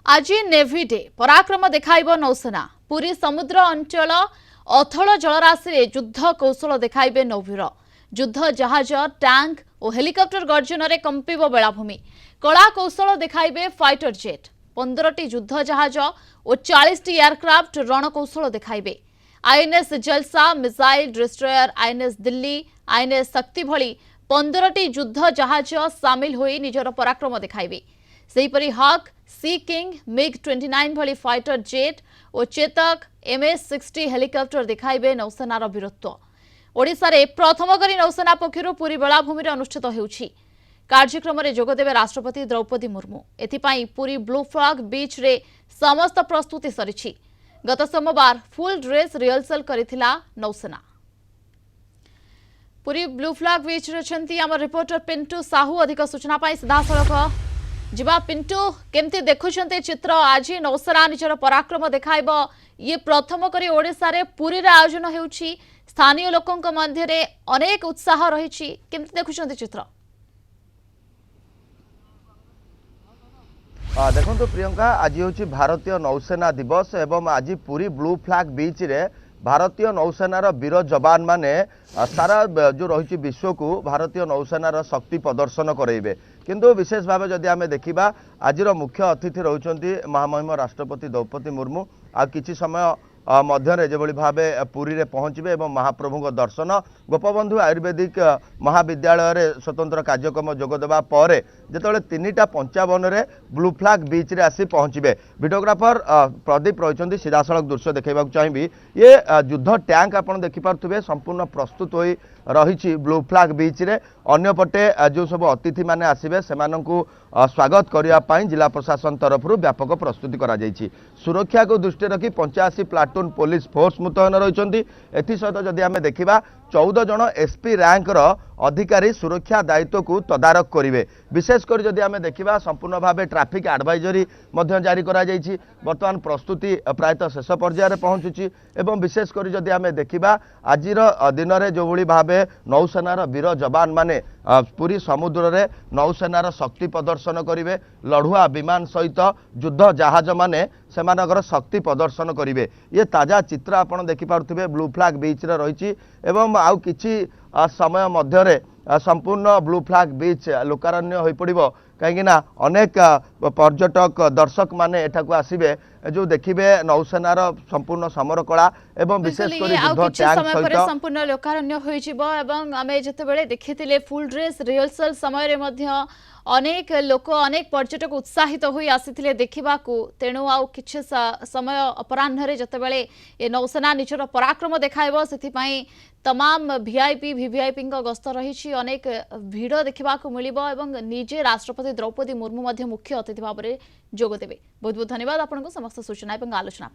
आज navy day पराक्रम देखाइब नौसेना पूरी समुद्र अंचल अथल जलराशि युद्ध कौशल देखाइबे नौवीर युद्ध जहाज टैंक और हेलिकॉप्टर गर्जन में कंपिब बेलाभूमि कला कौशल देखाइबे फाइटर जेट 15टी युद्ध जहाज और 40टी एयरक्राफ्ट रणकौशल देखाइबे। आईएनएस जलसा missile destroyer INS Delhi INS शक्ति भली 15टी युद्ध जहाज सामिल होई निजर पराक्रम देखाइबे। सेहीपरि हक सी किंग मिग 29 भली फाइटर जेट और चेतक MS-60 हेलिकॉप्टर देखाइबे नौसेनार वीरत्व। ओडिशा रे प्रथम करी नौसेना पक्षर पूरी बेलाभूमि अनुष्ठित होउछि। कार्यक्रम में जोगदेवे राष्ट्रपति द्रौपदी मुर्मू। एथिपाई पूरी ब्लू फ्लैग बीच रे समस्त प्रस्तुति सरिछि। गत सोमवार फुल ड्रेस रिहर्सल करिथिला नौसेना। पूरी ब्लू फ्लैग बीच रे छंती हमर रिपोर्टर पिंटू साहू अधिक सूचना पाई सीधा सड़क जिबा। पिंटू केमती देखुछंते चित्र आज नौसेना निजर पराक्रम देखाइब ये प्रथम करी ओडिशा रे पूरी रे आयोजन हेउछि। स्थानीय लोकंक मध्य रे अनेक उत्साह रहिछि, केमती देखुछंते चित्र? देखो प्रियंका आज हूँ भारतीय नौसेना दिवस एवं आज पूरी ब्लू फ्लैग बीच रे भारतीय नौसेनार वीर जवान माने सारा जो रही विश्व को भारतीय नौसेनार शक्ति प्रदर्शन करेंगे। किंतु विशेष भाव जदि आम देखा आज मुख्य अतिथि रही महामहिम राष्ट्रपति द्रौपदी मुर्मू आ किछि समय मध्य जो भाव पुरी रे पहुँचे एवं महाप्रभु दर्शन गोपबंधु आयुर्वेदिक महाविद्यालय रे स्वतंत्र कार्यक्रम जोगदेवा पर जिते 3:55 ब्लू फ्लैग बीच रे आसी पहुँचे। वीडियोग्राफर प्रदीप रही सीधासलख दृश्य देखा चाहिए। ये युद्ध टैंक आप देखिपे संपूर्ण प्रस्तुत हो रही ब्लू फ्लैग बीच रे। अन्यपटे जो सब अतिथि माने आसिबे सेमानंकु स्वागत करने जिला प्रशासन तरफ व्यापक प्रस्तुति करा जायछि। सुरक्षा को दृष्टि रखी 85 प्लाटून पुलिस फोर्स मुतयन रही। एसत जदि आम देखा 14 जन SP रैंकर अधिकारी सुरक्षा दायित्व को तदारक करेंगे। विशेषकर जदि आम देखा संपूर्ण भाव ट्रैफिक एडवाइजरी जारी करा जायछि। वर्तमान प्रस्तुति प्रायतः शेष पर्यायर पहुंचुछि एवं विशेषकर जदि आम देखा आज दिन में जो भाव नौसेनार वीर जवान माने पूरी समुद्र रे नौसेनार शक्ति प्रदर्शन करेंगे। लढ़ुआ विमान सहित युद्ध जहाज माने सेमानकर शक्ति प्रदर्शन करेंगे। ये ताजा चित्र आपन देखिपारुथिबे ब्लू फ्लैग बीच रे रही एवं आउ किछि समय मध्य संपूर्ण ब्लू फ्लैग बीच लोकारण्य हो पड़ो कहीं अनेक पर्यटक दर्शक माने एठाकू आसिबे जो देखिबे नौसेनार संपूर्ण समर कला एवं विशेषकर युद्ध टैंक सहित संपूर्ण लोकारण्य होई जिवो। एवं आमे जतेबेले देखिथिले फुल ड्रेस रिहर्सल समय रे मध्य अनेक लोक अनेक पर्यटक उत्साहित होई आसिथिले देखिबाकू। तेणु आउ किछि समय अपराह्न जतेबेले ए नौसेना निजर पराक्रम देखाइबो सेथिपाई तमाम VIP VVIP गस्त रही। अनेक भिड़ देखा मिलिबो एवं निजे राष्ट्रपति द्रौपदी मुर्मू मुख्य अतिथि भाव में जोगदेवे। बहुत बहुत धन्यवाद आपको समस्त सूचना और आलोचना।